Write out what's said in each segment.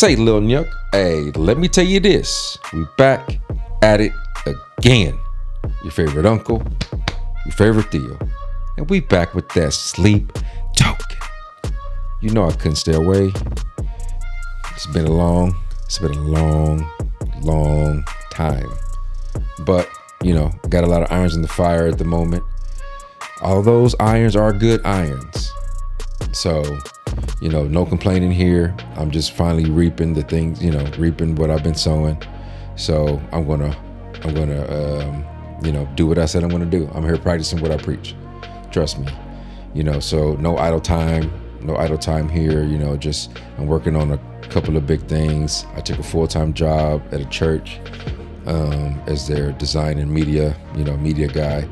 Say, Lil Nyuk, hey, let me tell you this. We back at it again. Your favorite uncle, your favorite Theo. And we back with that sleep token. You know I couldn't stay away. It's been a long time. But, you know, got a lot of irons in the fire at the moment. All those irons are good irons. So, you know, no complaining here. I'm just finally reaping the things, you know, reaping what I've been sowing. So I'm gonna, you know, do what I said I'm gonna do. I'm here practicing what I preach. Trust me. You know, so no idle time here. You know, just I'm working on a couple of big things. I took a full-time job at a church as their design and media, you know, media guy.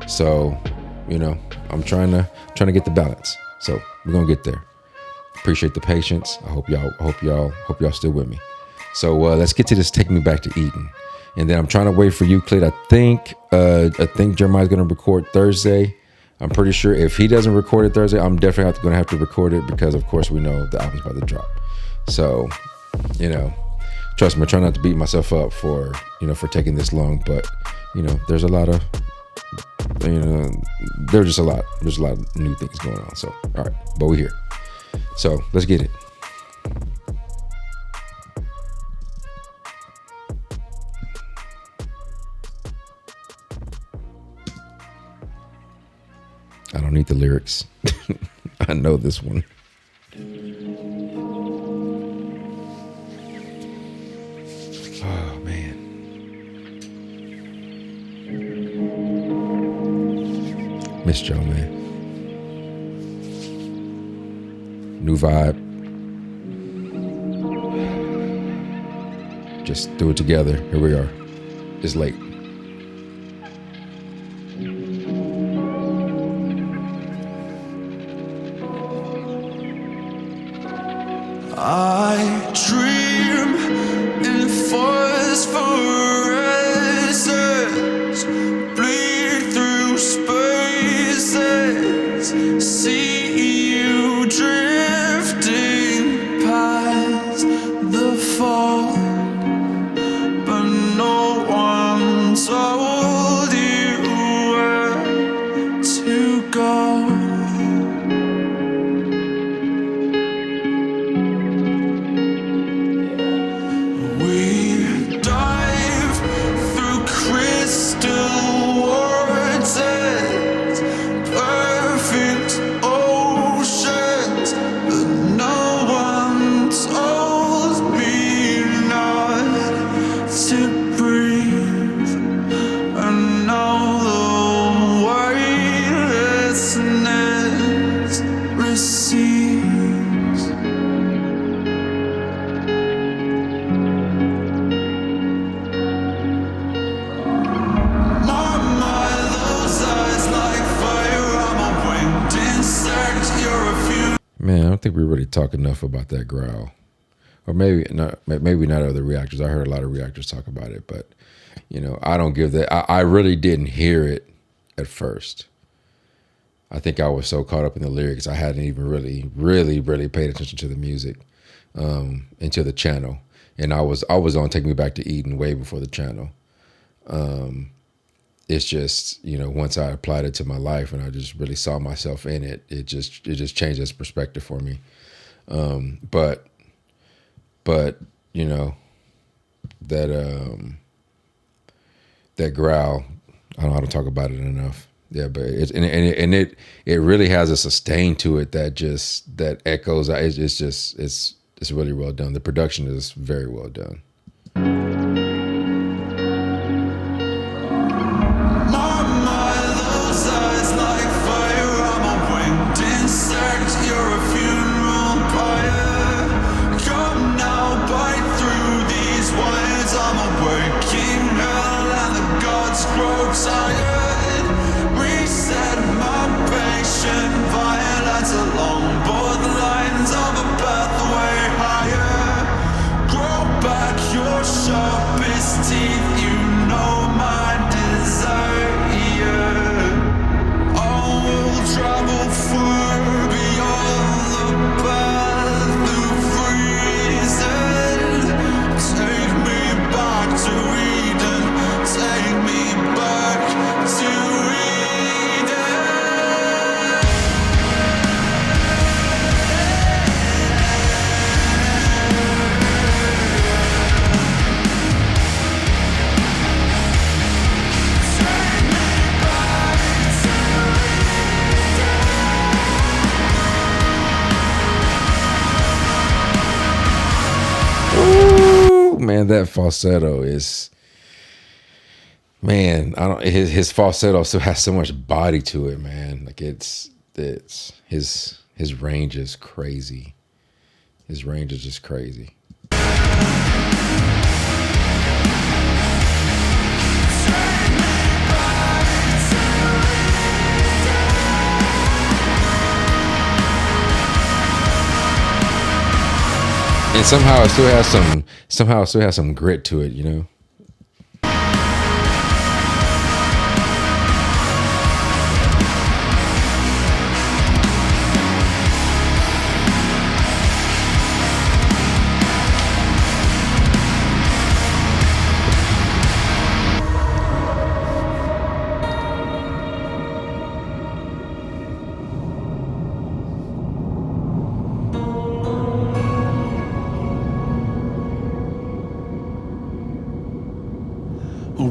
So, you know, I'm trying to get the balance. So we're gonna get there. Appreciate the patience. I hope y'all still with me. So let's get to this. Take me back to Eden, and then I'm trying to wait for Euclid. I think Jeremiah's gonna record Thursday. I'm pretty sure if he doesn't record it Thursday, I'm definitely gonna have to record it because, of course, we know the album's about to drop. So, you know, trust me, I try not to beat myself up for taking this long, but you know, there's a lot of, you know, there's a lot of new things going on. So, all right, but we're here. So let's get it. I don't need the lyrics. I know this one. Oh, man. Miss Joe, man. New vibe. Just do it together. Here we are. It's late. I dream in phosphorescence, bleed through spaces, see you drifting past the fall, but no one told you where to go. Man, I don't think we really talk enough about that growl, or maybe not other reactors. I heard a lot of reactors talk about it, but you know, I don't give that. I really didn't hear it at first. I think I was so caught up in the lyrics, I hadn't even really paid attention to the music, until the channel, and I was on "Take Me Back to Eden" way before the channel. It's just, you know, once I applied it to my life and I just really saw myself in it, it just changed its perspective for me. But you know, that growl, I don't know how to talk about it enough. Yeah, but it really has a sustain to it that echoes. It's really well done. The production is very well done. Far beyond the path of freezing. man, that falsetto is, man, I don't, his falsetto still has so much body to it, man. Like it's his range is crazy. His range is just crazy. And somehow it still has some grit to it, you know?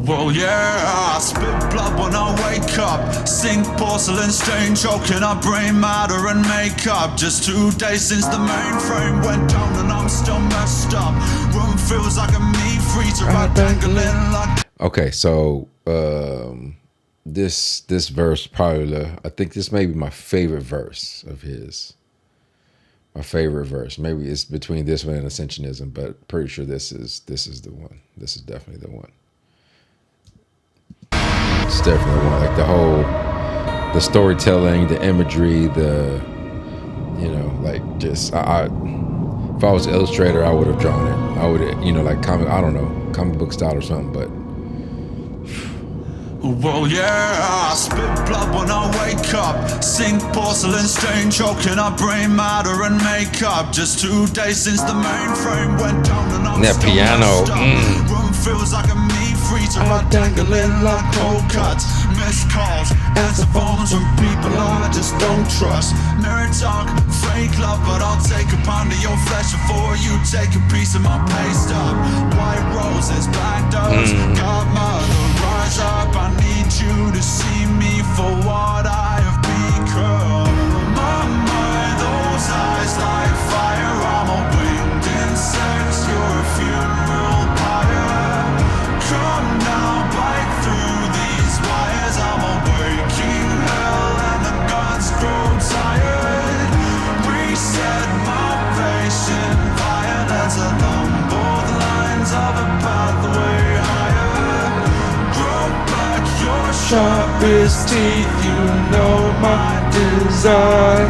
Well, yeah, I spit blood when I wake up. Sink porcelain stain, choking up brain matter and makeup. Just 2 days since the mainframe went down and I'm still messed up. Room feels like a meat freezer, right dangling like. Okay, so this verse probably, I think this may be my favorite verse of his. My favorite verse. Maybe it's between this one and Ascensionism, but pretty sure this is the one. This is definitely the one. It's definitely one. Like the storytelling, the imagery, like just if I was an illustrator, I would have drawn it. I would, like comic book style or something, but. Well, yeah, I spit blood when I wake up. Sink porcelain stain, choking up brain matter and makeup. Just 2 days since the mainframe went down and I'm that still piano. Room feels like a meat freezer, right dangling like cold cuts. Missed calls, answer phones from people I just don't trust. Mirror talk, fake love, but I'll take a pound of your flesh before you take a piece of my pay stub. White roses, black doves, godmother, rise up. I need you to see me for what I have become. Those eyes like fire. I'm a winged insect, you're a funeral pyre. Come now, bite through these wires. I'm a waking hell and the gods grow tired. Reset my patient violence along both lines of a pathway higher. Grow back your sharpest teeth, you know my desire.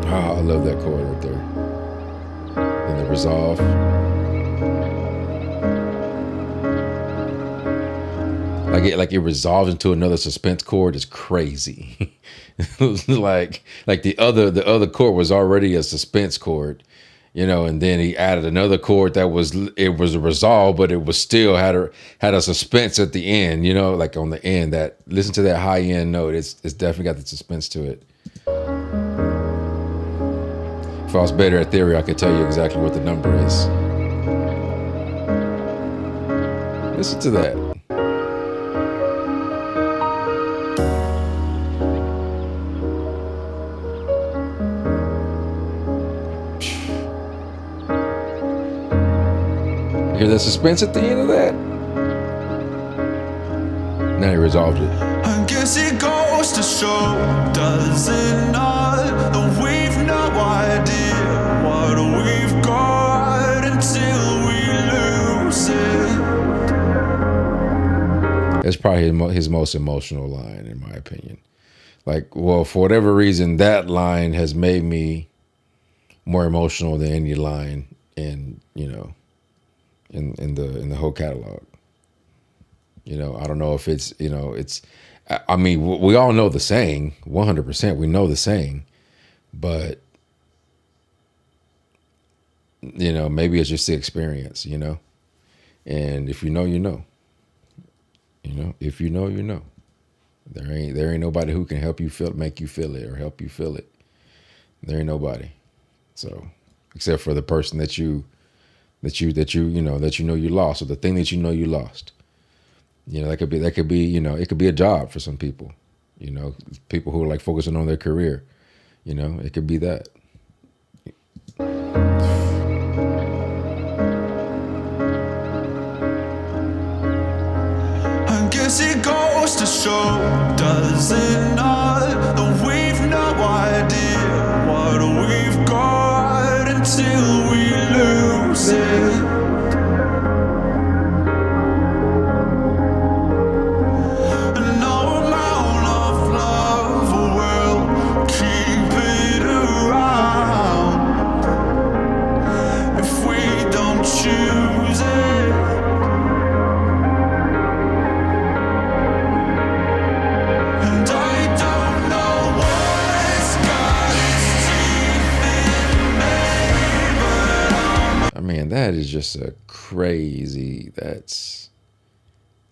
I love that chord right there. And the resolve. Like it resolves into another suspense chord is crazy. like the other chord was already a suspense chord, and then he added another chord that was a resolve, but it was still had a suspense at the end, like on the end. That listen to that high end note, it's definitely got the suspense to it. If I was better at theory, I could tell you exactly what the number is. Listen to that. You hear the suspense at the end of that? Now he resolved it. I guess it goes to show, does it not, that we've no idea what we've got until we lose it. That's probably his most emotional line, in my opinion. Like, well, for whatever reason, that line has made me more emotional than any line in the whole catalog. I don't know if it's, I mean, we all know the saying, 100%. We know the saying, but maybe it's just the experience, and if you know, you know, if you know, you know. There ain't nobody who can help you make you feel it or help you feel it. There ain't nobody. So, except for the person that you you lost, or the thing that you lost. That could be it could be a job for some people. People who are like focusing on their career. It could be that. I guess it goes to show, does it not, that we've no idea what we've got until we lose it. And no amount of love will keep it around if we don't choose it. And I don't know what's got its teeth in me, but I mean, that is just a crazy. It's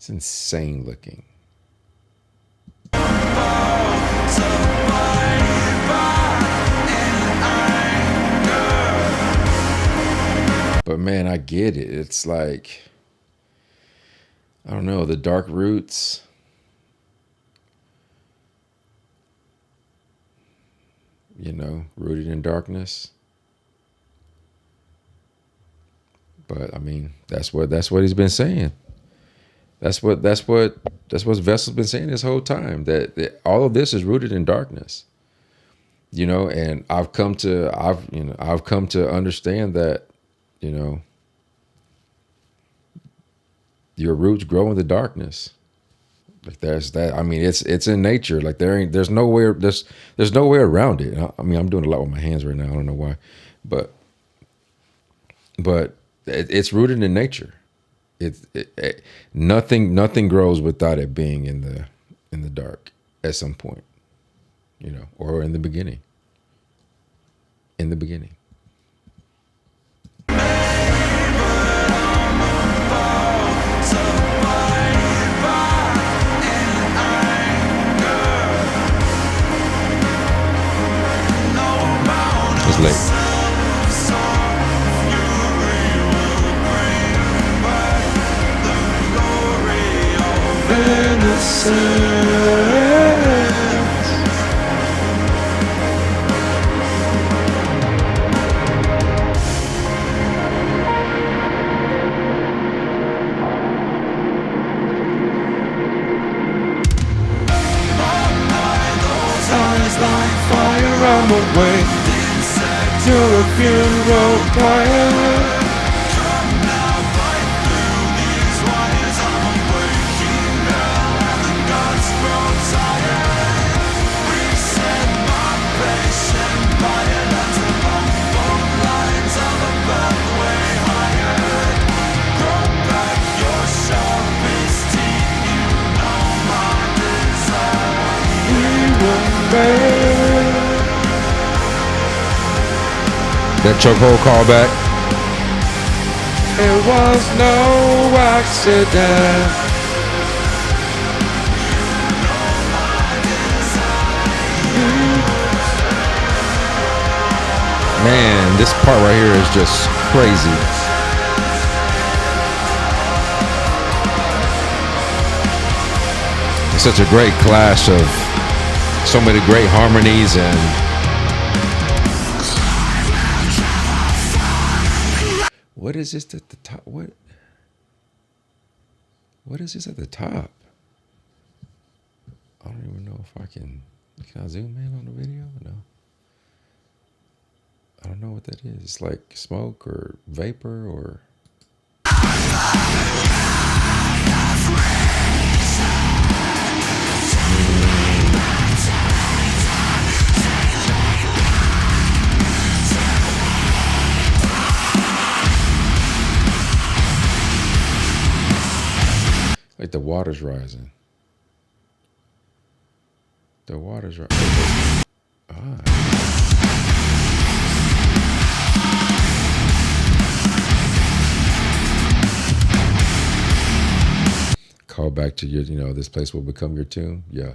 insane looking. But man, I get it. It's like, I don't know, the dark roots. Rooted in darkness. But I mean, that's what he's been saying. That's what Vessel's been saying this whole time. That all of this is rooted in darkness. And I've come to understand that, your roots grow in the darkness. Like there's that. I mean, it's in nature. Like there's nowhere around it. I mean, I'm doing a lot with my hands right now. I don't know why, but it's rooted in nature. Nothing grows without it being in the dark at some point, or in the beginning. In the beginning. It's late. like fire, I'm away. You're a funeral pyre. Come now, fight through these wires. I'm a waking bell and the gods grow tired. Reset my patient violence along both lines of a pathway higher. Grow back your sharpest teeth, you know my desire. We will fail. That chokehold callback. It was no accident. Man, this part right here is just crazy. It's such a great clash of so many great harmonies and what is this at the top? What is this at the top? I don't even know if I can I zoom in on the video? No. I don't know what that is. It's like smoke or vapor or like the water's rising. The water's rising. Call back to your, this place will become your tomb. Yeah.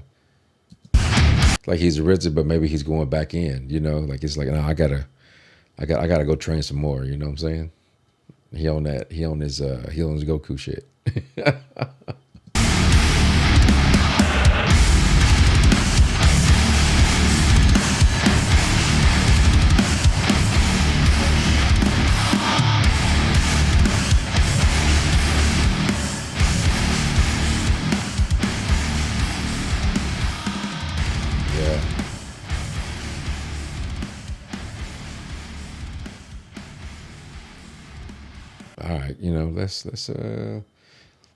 Like he's arisen, but maybe he's going back in, like it's like, no, I gotta go train some more. You know what I'm saying? He on his Goku shit. Yeah. All right,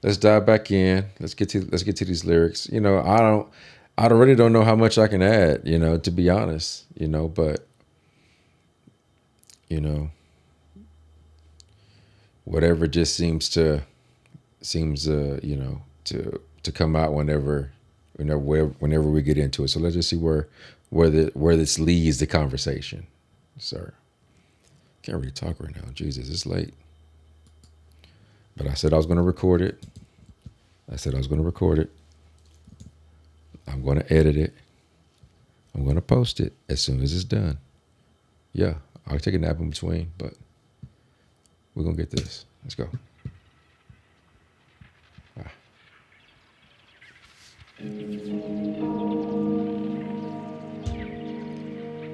let's dive back in. Let's get to these lyrics. I already don't know how much I can add, to be honest, but you know, whatever just seems to come out whenever we get into it. So let's just see where this leads the conversation. Sir, can't really talk right now. Jesus, it's late. But I said I was going to record it. I'm going to edit it. I'm going to post it as soon as it's done. Yeah, I'll take a nap in between, but we're going to get this. Let's go.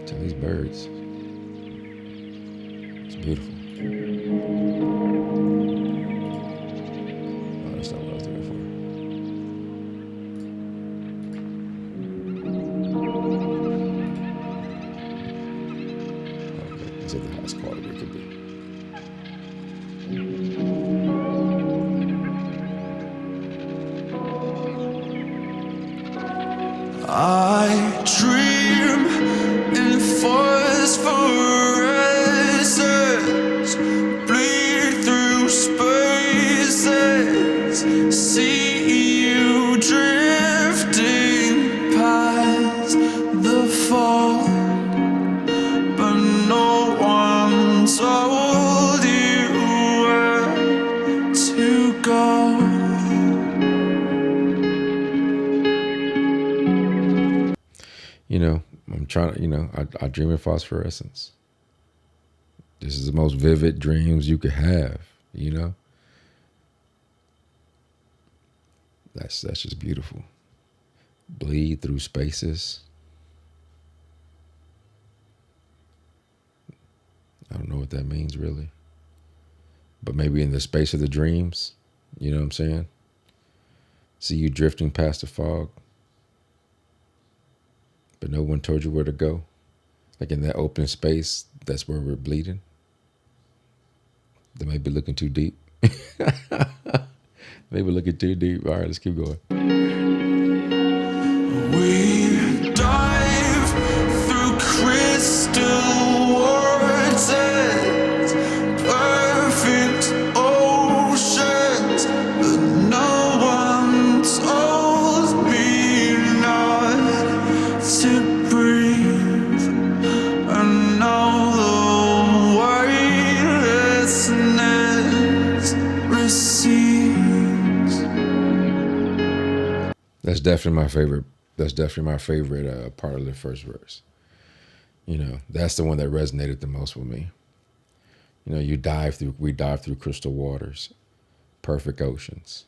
Tell these birds. It's beautiful. Oh, that's not what I was looking for. Okay, it's at the highest quality it could be. I dream in phosphorescence, bleed through spaces, see you drifting past the fall, but no one told you where to go. I'm trying to, I dream in phosphorescence. This is the most vivid dreams you could have, That's just beautiful. Bleed through spaces. I don't know what that means really. But maybe in the space of the dreams, you know what I'm saying? See you drifting past the fog. But no one told you where to go. Like in that open space, that's where we're bleeding. They might be looking too deep. Maybe looking too deep. All right, let's keep going. We dive through crystal waters, perfect oceans, but no one told me not to breathe. And now the weightlessness recedes. That's definitely my favorite. That's definitely my favorite part of the first verse. That's the one that resonated the most with me. We dive through crystal waters, perfect oceans.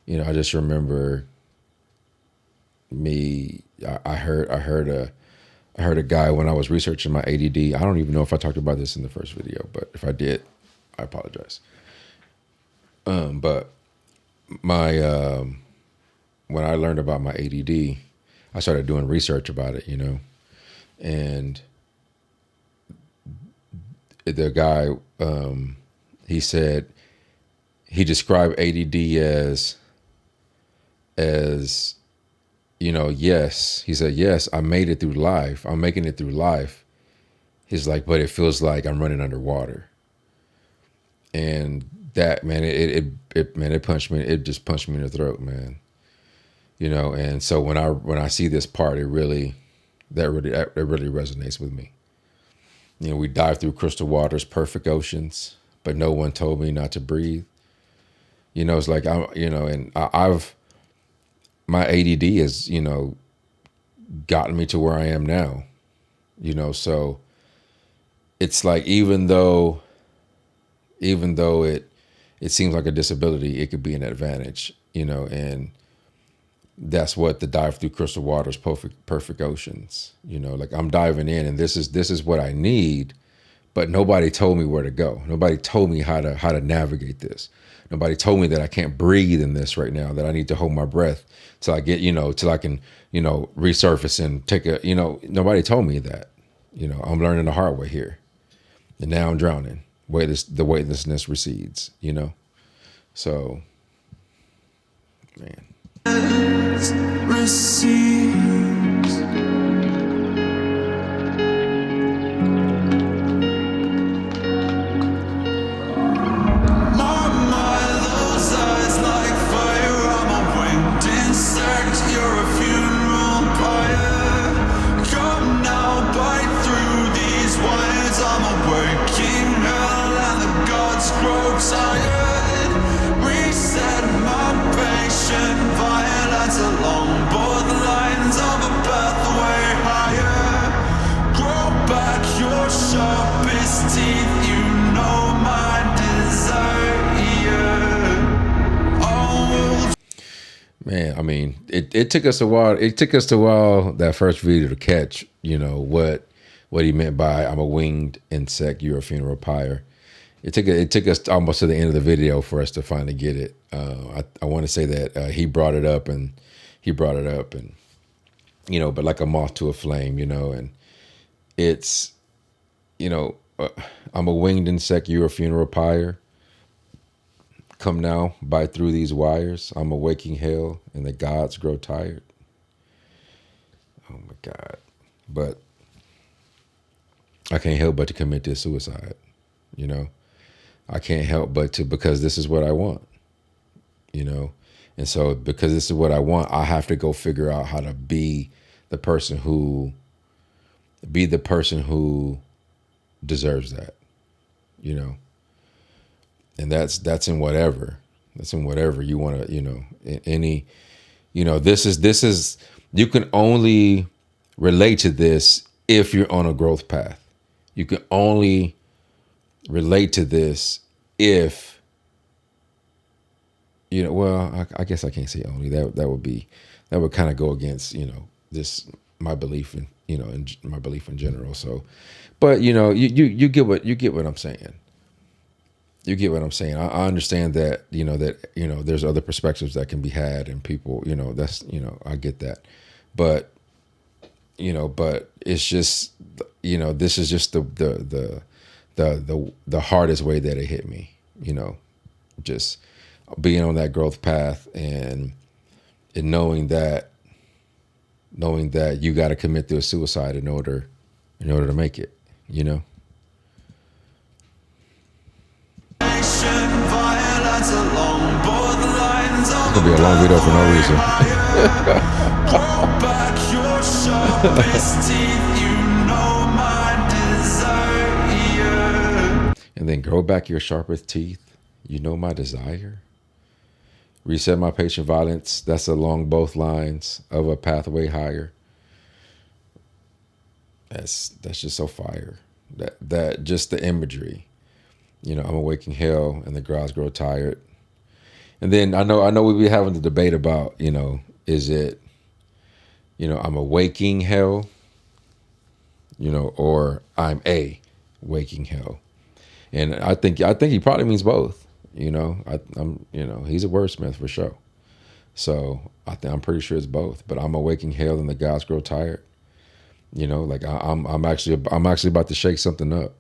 I just remember I heard a guy when I was researching my ADD. I don't even know if I talked about this in the first video, but if I did, I apologize. But my when I learned about my ADD, I started doing research about it, and the guy, he said, he described ADD as, yes. He said, yes, I made it through life. I'm making it through life. He's like, but it feels like I'm running underwater. And that, man, it punched me. It just punched me in the throat, man. And so when I see this part, that really resonates with me. We dive through crystal waters, perfect oceans, but no one told me not to breathe. It's like and I've my ADD has gotten me to where I am now. So it's like even though it seems like a disability, it could be an advantage. And that's what the dive through crystal waters, perfect oceans. Like I'm diving in, and this is what I need, but nobody told me where to go. Nobody told me how to navigate this. Nobody told me that I can't breathe in this right now, that I need to hold my breath till I get, till I can, resurface and take a, nobody told me that. I'm learning the hard way here. And now I'm drowning. The weightlessness recedes, So, man. Receives. Mama, those eyes like fire. I'm a winged insect. You're a funeral pyre. Come now, bite through these wires. I'm a waking hell, and the gods grow tired. Reset my patient violence along both lines of a pathway higher. Grow back your sharpest teeth, you know my desire. Oh, Man, I mean, it took us a while. It took us a while, that first video, to catch, what he meant by "I'm a winged insect, you're a funeral pyre." It took us almost to the end of the video for us to finally get it. I want to say that he brought it up, and but like a moth to a flame, and it's, I'm a winged insect, you're a funeral pyre. Come now, bite through these wires. I'm a waking hell, and the gods grow tired. Oh my God. But I can't help but to commit this suicide, I can't help but to, because this is what I want, And so because this is what I want, I have to go figure out how to be the person who deserves that, And that's in whatever. That's in whatever you want to, in any, this is, you can only relate to this if you're on a growth path. You can only relate to this if, well, I guess I can't say only. That would kind of go against, this, my belief in, in my belief in general. So, but you get what I'm saying. You get what I'm saying. I understand that, there's other perspectives that can be had, and people, that's, I get that. But, but it's just, this is just the hardest way that it hit me, just being on that growth path, and knowing that you got to commit to a suicide in order to make it, violence along both lines of It could be a long video for no reason. grow back your sharpest teeth, you know my desire. And then grow back your sharpest teeth, you know my desire. Reset my patient violence, that's along both lines of a pathway higher. That's just so fire. That just the imagery. I'm a waking hell, and the gods grow tired. And then I know we be having the debate about, is it, I'm a waking hell, or I'm a waking hell. And I think he probably means both. He's a wordsmith for sure. So I'm pretty sure it's both. But I'm a waking hell, and the gods grow tired. Like I'm actually about to shake something up.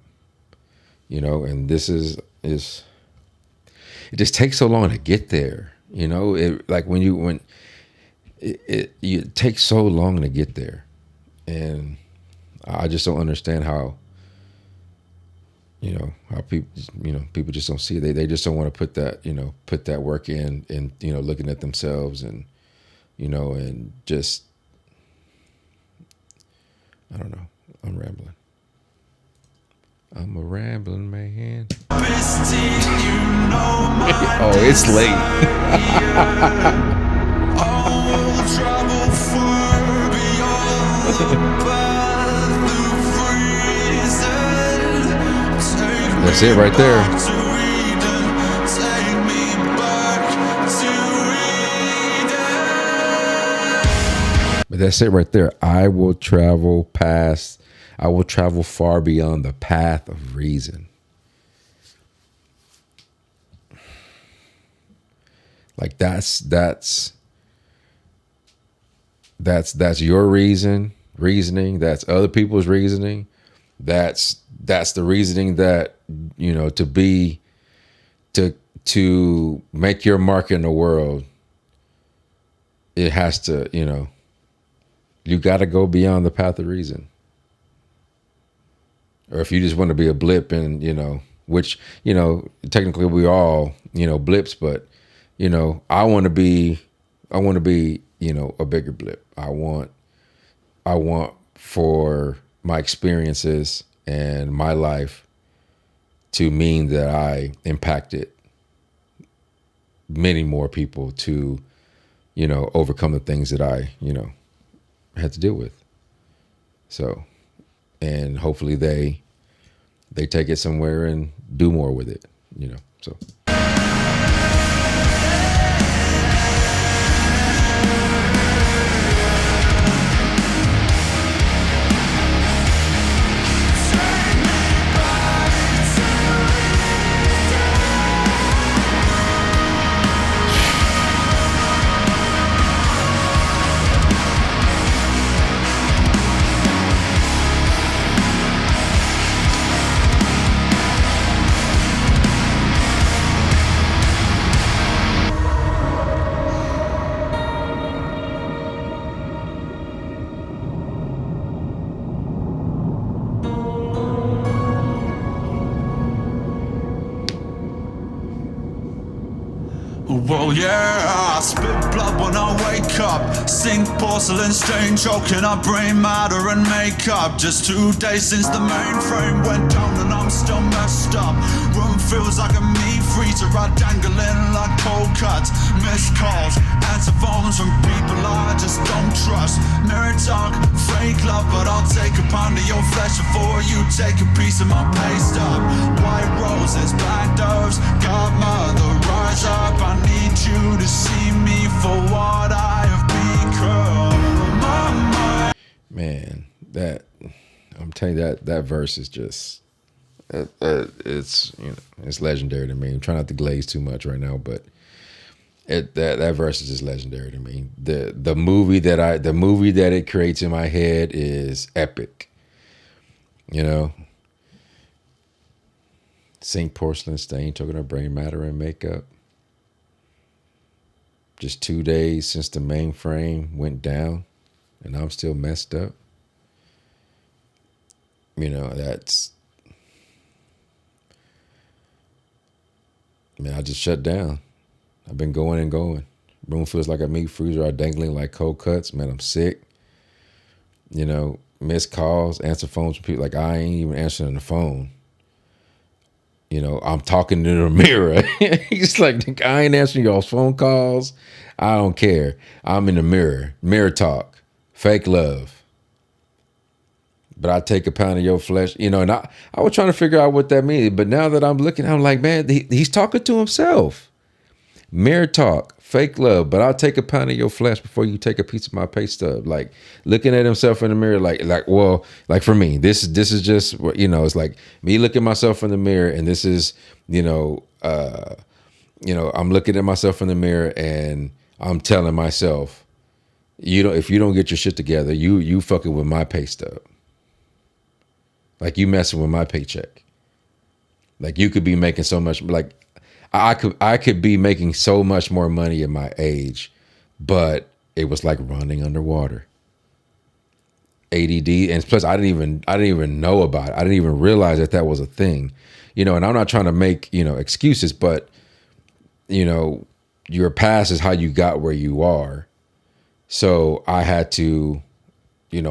And this is it just takes so long to get there. It like when it takes so long to get there, and I just don't understand how how people just don't see it. They just don't want to put that work in, and looking at themselves, and and just, I don't know. I'm rambling. I'm a rambling man. You know my Oh, it's late. That's it right there. But that's it right there. I will travel far beyond the path of reason. Like that's your reasoning. That's other people's reasoning. That's the reasoning that, to make your mark in the world. It has to, you got to go beyond the path of reason. Or if you just want to be a blip and, which, technically we all, blips, but, I want to be, a bigger blip. I want for my experiences and my life to mean that I impacted many more people to, overcome the things that I, had to deal with. So, and hopefully they take it somewhere and do more with it, so. Well, yeah, I spit blood when I wake up. Sink porcelain stain, choking up brain matter and makeup. Just 2 days since the mainframe went down and I'm still messed up. Room feels like a meat freezer, I dangling like cold cuts. Missed calls, answer phones from people I just don't trust. Mirror talk, fake love, but I'll take a pound of your flesh before you take a piece of my pay stub. White roses, black doves, godmother, rise up. I need you to see me for what I have become. Man, I'm telling you, that verse is just, it's it's legendary to me. I'm trying not to glaze too much right now, but that verse is just legendary to me. The movie that it creates in my head is epic. Sink porcelain stain, talking about brain matter and makeup. Just 2 days since the mainframe went down and I'm still messed up. That's, man, I just shut down. I've been going and going. Room feels like a meat freezer. I dangling like cold cuts. Man, I'm sick. Missed calls, answer phones from people. Like, I ain't even answering the phone. I'm talking to the mirror. He's like, I ain't answering y'all's phone calls. I don't care. I'm in the mirror. Mirror talk. Fake love. But I take a pound of your flesh. And I was trying to figure out what that means. But now that I'm looking, I'm like, man, he's talking to himself. Mirror talk. Fake love. But I'll take a pound of your flesh before you take a piece of my pay stub. Like, looking at himself in the mirror, like for me, this is just, it's like me looking at myself in the mirror, and this is, I'm looking at myself in the mirror and I'm telling myself, if you don't get your shit together, you fucking with my pay stub. Like, you messing with my paycheck. Like, you could be making so much, like, I could be making so much more money at my age, but it was like running underwater. ADD, and plus I didn't even know about it. I didn't even realize that was a thing, and I'm not trying to make excuses, but your past is how you got where you are. So I had to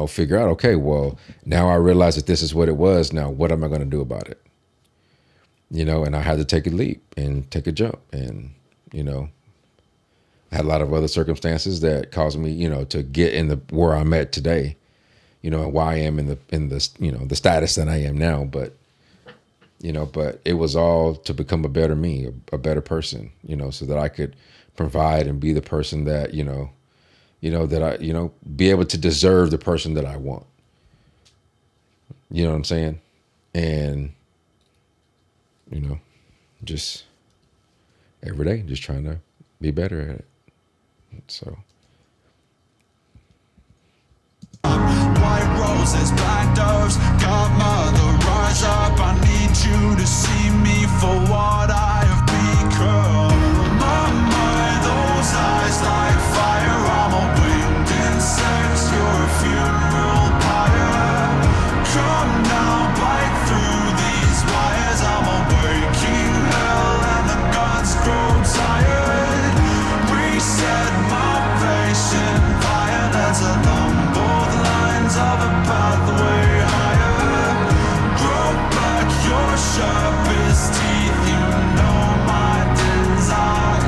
figure out, okay, well, now I realize that this is what it was. Now what am I going to do about it? And I had to take a leap and take a jump and You know, I had a lot of other circumstances that caused me, to get in the where I'm at today. And why I am in the the status that I am now. But it was all to become a better me, a better person. So that I could provide and be the person that that I be able to deserve the person that I want. You know what I'm saying? And just every day, just trying to be better at it. So. White roses, black doves, godmother, rise up. I need you to see me for what I have become. My mind, those eyes like fire. I'm a winged insect, you're a funeral pyre. Come now, bite through these wires. I'm a waking hell and the gods grow tired. Reset my patient violence alone. Of a pathway higher. Grow back your sharpest teeth. You know my desire.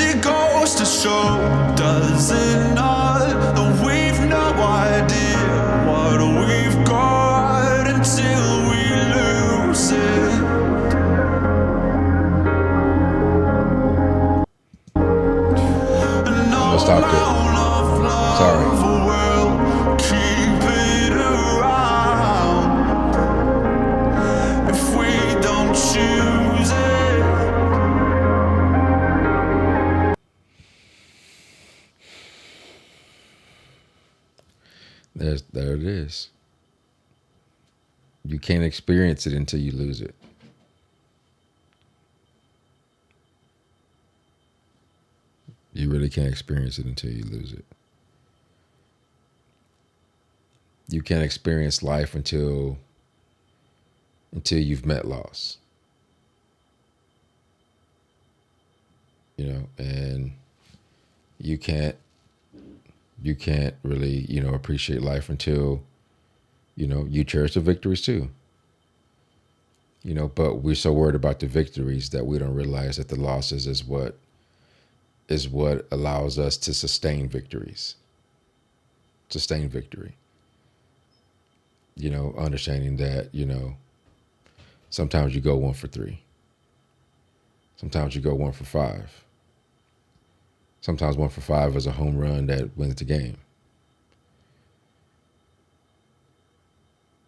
It goes to show, does it not, that we've no idea what we've got until we lose it. And I'm gonna stop there. Sorry. will keep it around if we don't choose it. There it is. You can't experience it until you lose it. You really can't experience it until you lose it. You can't experience life until you've met loss. And you can't really, appreciate life until, you cherish the victories too. But we're so worried about the victories that we don't realize that the losses is what allows us to sustain victories. Sustain victory. Understanding that, sometimes you go 1 for 3. Sometimes you go 1 for 5. Sometimes 1 for 5 is a home run that wins the game.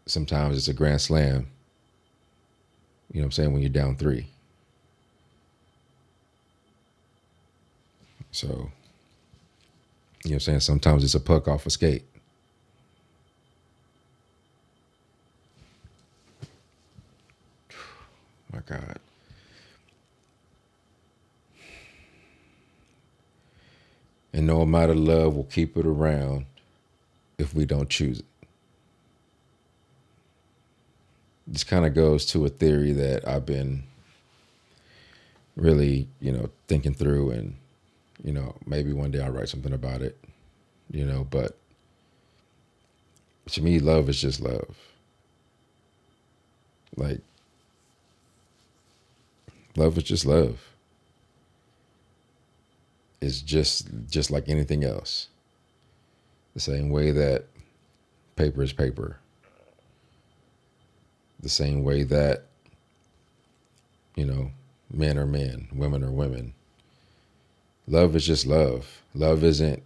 Sometimes it's a grand slam, when you're down 3. So, sometimes it's a puck off a skate. My God. And no amount of love will keep it around if we don't choose it. This kind of goes to a theory that I've been really, thinking through, and, maybe one day I'll write something about it, but to me, love is just love. Like, love is just love. It's just like anything else. The same way that paper is paper. The same way that, men are men, women are women. Love is just love. Love isn't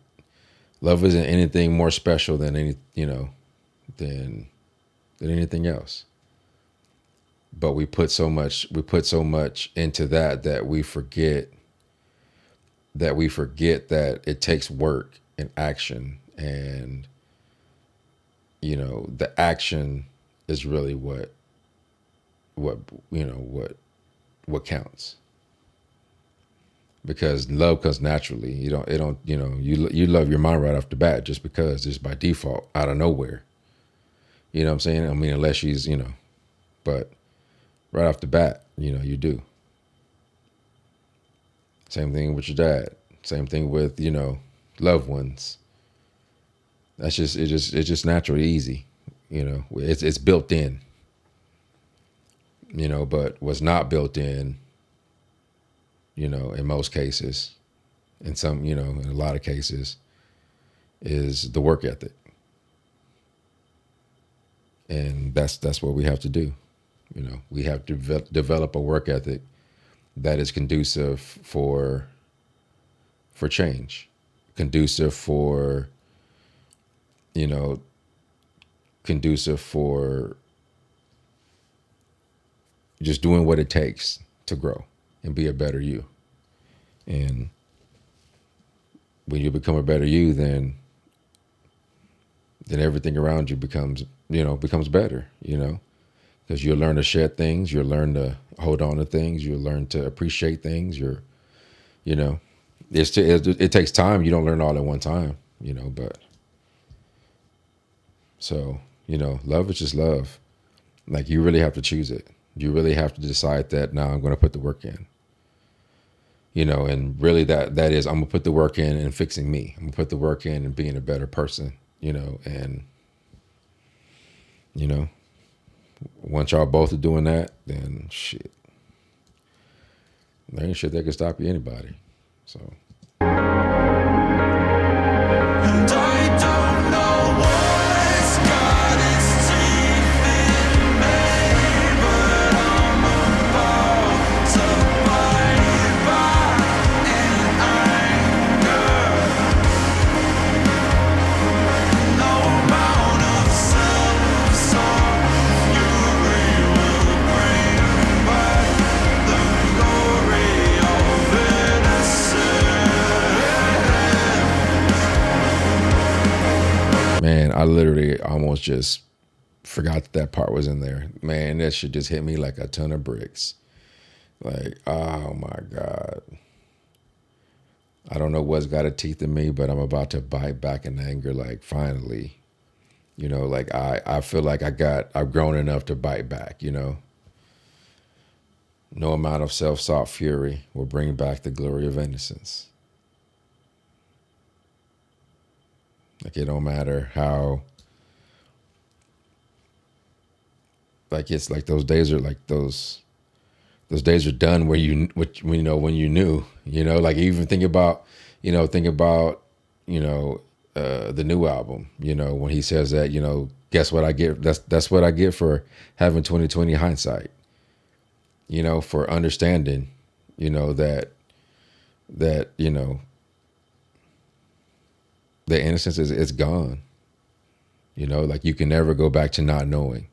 anything more special than than anything else. But we put so much into that we forget that it takes work and action, and the action is really what what counts. Because love comes naturally. You love your mom right off the bat just because, just by default, out of nowhere. You know what I'm saying? I mean, unless she's, but right off the bat, you do. Same thing with your dad. Same thing with, loved ones. It's just naturally easy. It's built in. But what's not built in, in most cases, in some, in a lot of cases, is the work ethic. And that's what we have to do. We have to develop a work ethic that is conducive for change, conducive for, conducive for just doing what it takes to grow and be a better you. And when you become a better you, then everything around you becomes better, because you'll learn to shed things, you'll learn to hold on to things, you'll learn to appreciate things. It takes time. You don't learn all at one time, but so, love is just love. Like, you really have to choose it. You really have to decide that now I'm going to put the work in. And really that is, I'm going to put the work in fixing me. I'm going to put the work in and being a better person, and, once y'all both are doing that, then shit, there ain't shit that can stop you, anybody. So. And I don't know what's got its teeth in me, but I'm about to bite back in anger. No amount of self-fury will bring back the glory of innocence. Man, I literally almost just forgot that part was in there. Man, that shit just hit me like a ton of bricks. Like, oh my God. I don't know what's got a teeth in me, but I'm about to bite back in anger, like, finally. Like, I feel like I've grown enough to bite back, No amount of self-sought fury will bring back the glory of innocence. Like, it don't matter how, like, it's like those days are like those days are done when you knew, like, even think about the new album, when he says that, guess what I get? That's what I get for having 2020 hindsight, for understanding, that the innocence is gone. Like, you can never go back to not knowing.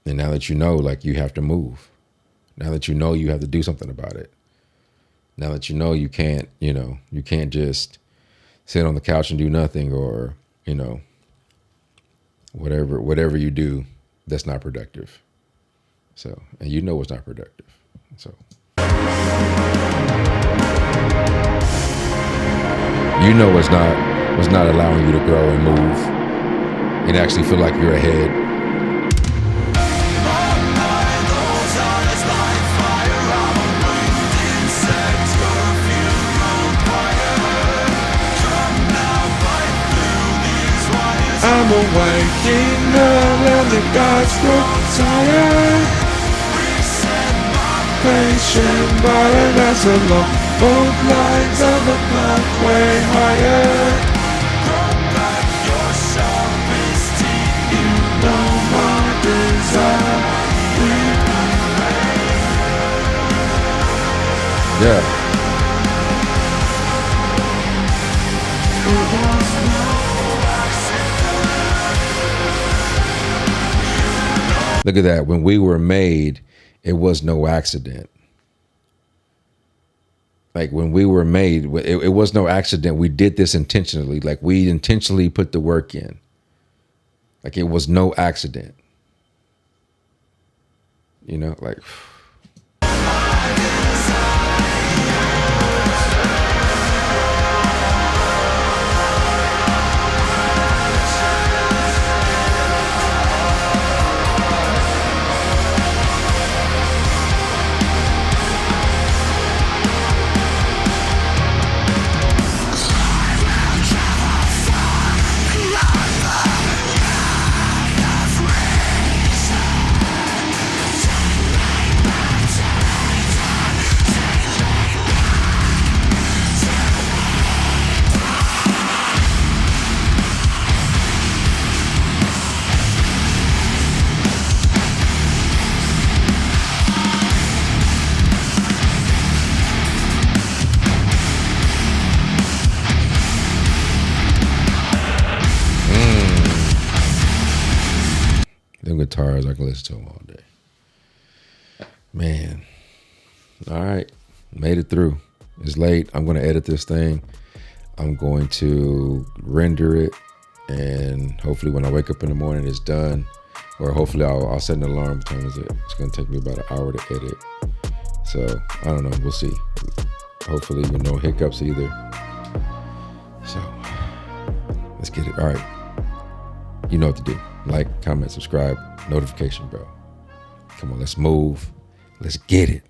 And now that you know, like, you have to move. Now that you know, you have to do something about it. Now that you know, you can't just sit on the couch and do nothing, or, whatever you do that's not productive. So, and it's not productive. So. What's not allowing you to grow and move and actually feel like you're ahead. I'm awaking up and the gods grow tired. Patient violence along both lines of the pathway higher. Grow back your sharpest teeth, you know my desire. Yeah. Look at that. When we were made, it was no accident. Like, when we were made, it was no accident. We did this intentionally. Like, we intentionally put the work in. Like, it was no accident. Like, Them guitars, I can listen to them all day. Man. All right. Made it through. It's late. I'm going to edit this thing. I'm going to render it. And hopefully when I wake up in the morning, it's done. Or hopefully I'll set an alarm. What time is it? It's going to take me about an hour to edit. So I don't know. We'll see. Hopefully with no hiccups either. So let's get it. All right. You know what to do. Like, comment, subscribe, notification, bro. Come on, let's move. Let's get it.